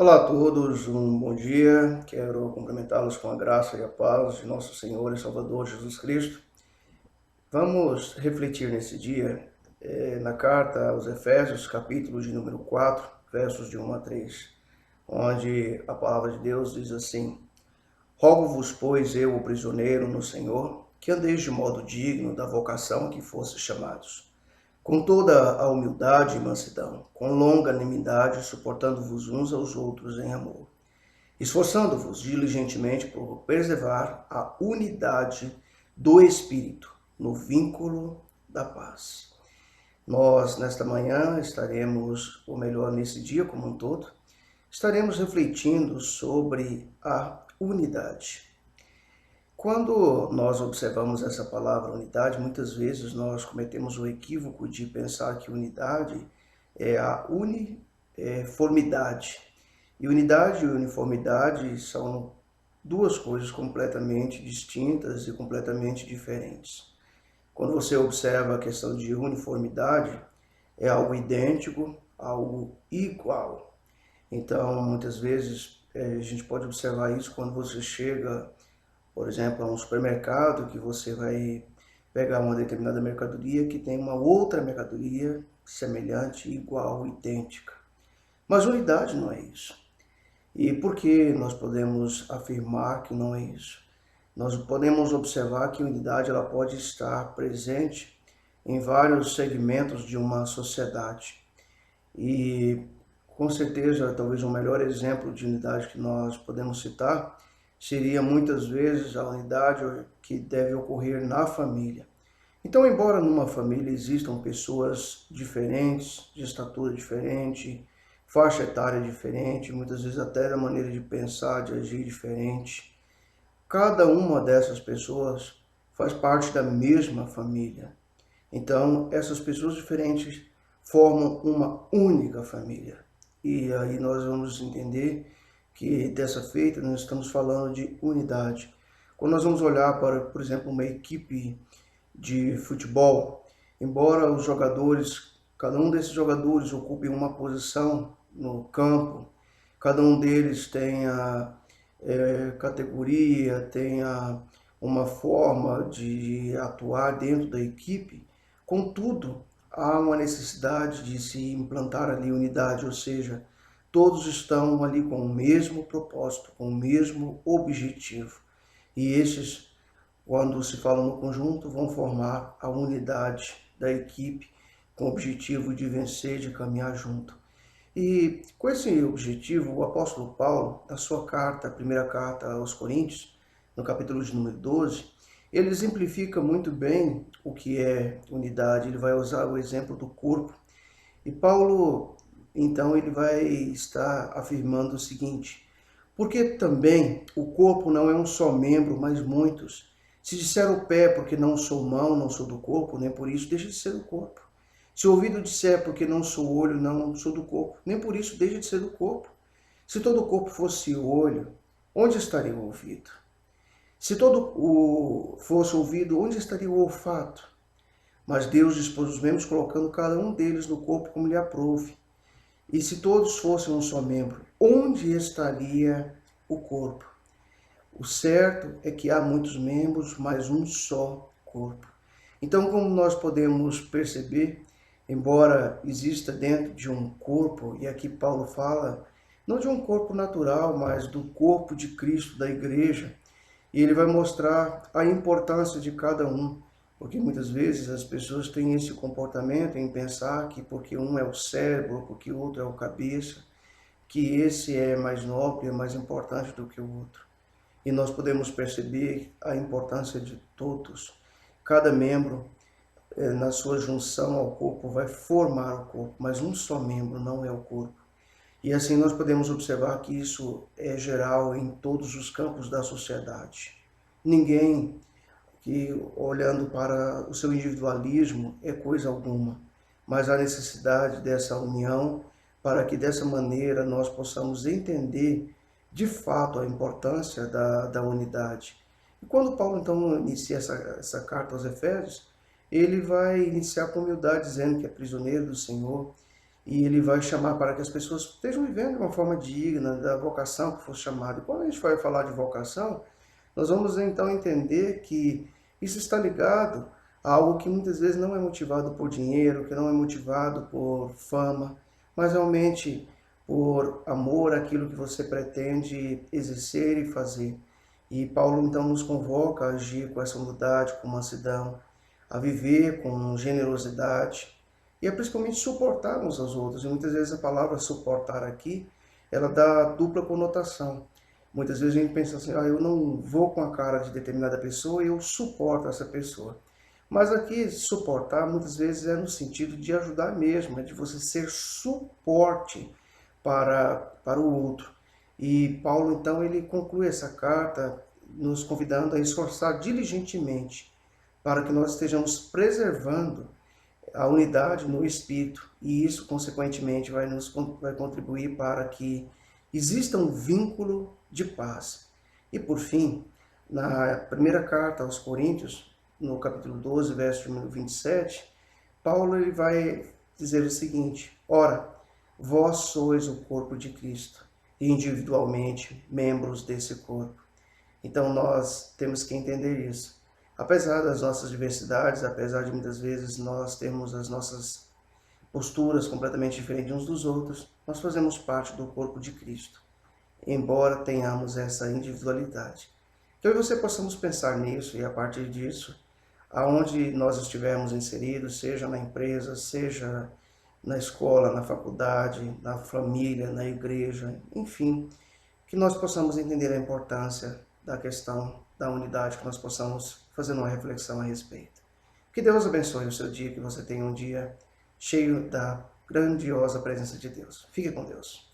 Olá a todos, um bom dia. Quero cumprimentá-los com a graça e a paz de nosso Senhor e Salvador Jesus Cristo. Vamos refletir nesse dia na carta aos Efésios, capítulo de número 4, versos de 1 a 3, onde a palavra de Deus diz assim: Rogo-vos, pois, eu, o prisioneiro no Senhor, que andeis de modo digno da vocação a que fostes chamados, com toda a humildade e mansidão, com longanimidade, suportando-vos uns aos outros em amor, esforçando-vos diligentemente por preservar a unidade do Espírito no vínculo da paz. Nós, nesta manhã, estaremos, ou melhor, nesse dia como um todo, estaremos refletindo sobre a unidade. Quando nós observamos essa palavra unidade, muitas vezes nós cometemos o equívoco de pensar que unidade é a uniformidade. E unidade e uniformidade são duas coisas completamente distintas e completamente diferentes. Quando você observa a questão de uniformidade, é algo idêntico, algo igual. Então, muitas vezes, a gente pode observar isso quando você chega, por exemplo, a um supermercado, que você vai pegar uma determinada mercadoria que tem uma outra mercadoria semelhante, igual, idêntica. Mas unidade não é isso. E por que nós podemos afirmar que não é isso? Nós podemos observar que a unidade ela pode estar presente em vários segmentos de uma sociedade. E com certeza, talvez o melhor exemplo de unidade que nós podemos citar seria muitas vezes a unidade que deve ocorrer na família. Então, embora numa família existam pessoas diferentes, de estatura diferente, faixa etária diferente, muitas vezes até da maneira de pensar, de agir diferente, cada uma dessas pessoas faz parte da mesma família. Então, essas pessoas diferentes formam uma única família. E aí nós vamos entender que dessa feita nós estamos falando de unidade. Quando nós vamos olhar para, por exemplo, uma equipe de futebol, embora os jogadores, cada um desses jogadores ocupe uma posição no campo, cada um deles tenha categoria, tenha uma forma de atuar dentro da equipe, contudo, há uma necessidade de se implantar ali unidade, ou seja, todos estão ali com o mesmo propósito, com o mesmo objetivo. E esses, quando se falam no conjunto, vão formar a unidade da equipe com o objetivo de vencer, de caminhar junto. E com esse objetivo, o apóstolo Paulo, na sua carta, a primeira carta aos Coríntios, no capítulo de número 12, ele exemplifica muito bem o que é unidade. Ele vai usar o exemplo do corpo. E Paulo, então, ele vai estar afirmando o seguinte: porque também o corpo não é um só membro, mas muitos. Se disser o pé, porque não sou mão, não sou do corpo, nem por isso deixa de ser do corpo. Se o ouvido disser, porque não sou olho, não sou do corpo, nem por isso deixa de ser do corpo. Se todo o corpo fosse olho, onde estaria o ouvido? Se todo o fosse ouvido, onde estaria o olfato? Mas Deus dispôs os membros, colocando cada um deles no corpo como lhe aprouve. E se todos fossem um só membro, onde estaria o corpo? O certo é que há muitos membros, mas um só corpo. Então, como nós podemos perceber, embora exista dentro de um corpo, e aqui Paulo fala, não de um corpo natural, mas do corpo de Cristo, da igreja, e ele vai mostrar a importância de cada um, porque muitas vezes as pessoas têm esse comportamento em pensar que porque um é o cérebro, porque o outro é o cabeça, que esse é mais nobre, é mais importante do que o outro. E nós podemos perceber a importância de todos. Cada membro, na sua junção ao corpo, vai formar o corpo, mas um só membro não é o corpo. E assim nós podemos observar que isso é geral em todos os campos da sociedade. Ninguém que, olhando para o seu individualismo, é coisa alguma, mas há necessidade dessa união para que dessa maneira nós possamos entender de fato a importância da unidade. E quando Paulo então inicia essa carta aos Efésios, ele vai iniciar com humildade dizendo que é prisioneiro do Senhor e ele vai chamar para que as pessoas estejam vivendo de uma forma digna da vocação que foi chamada. E quando a gente vai falar de vocação, nós vamos então entender que isso está ligado a algo que muitas vezes não é motivado por dinheiro, que não é motivado por fama, mas realmente por amor àquilo que você pretende exercer e fazer. E Paulo então nos convoca a agir com essa humildade, com mansidão, a viver com generosidade e a principalmente suportar uns aos outros. E muitas vezes a palavra suportar aqui, ela dá dupla conotação. Muitas vezes a gente pensa assim, eu não vou com a cara de determinada pessoa e eu suporto essa pessoa. Mas aqui, suportar, muitas vezes é no sentido de ajudar mesmo, é de você ser suporte para o outro. E Paulo, então, ele conclui essa carta nos convidando a esforçar diligentemente para que nós estejamos preservando a unidade no espírito, e isso, consequentemente, vai contribuir para que exista um vínculo de paz. E, por fim, na primeira carta aos Coríntios, no capítulo 12, verso número 27, Paulo ele vai dizer o seguinte: ora, vós sois o corpo de Cristo, e individualmente membros desse corpo. Então nós temos que entender isso. Apesar das nossas diversidades, apesar de muitas vezes nós termos as nossas posturas completamente diferentes uns dos outros, nós fazemos parte do corpo de Cristo, embora tenhamos essa individualidade. Que eu e você possamos pensar nisso e a partir disso, aonde nós estivermos inseridos, seja na empresa, seja na escola, na faculdade, na família, na igreja, enfim, que nós possamos entender a importância da questão da unidade, que nós possamos fazer uma reflexão a respeito. Que Deus abençoe o seu dia, que você tenha um dia cheio da grandiosa presença de Deus. Fique com Deus.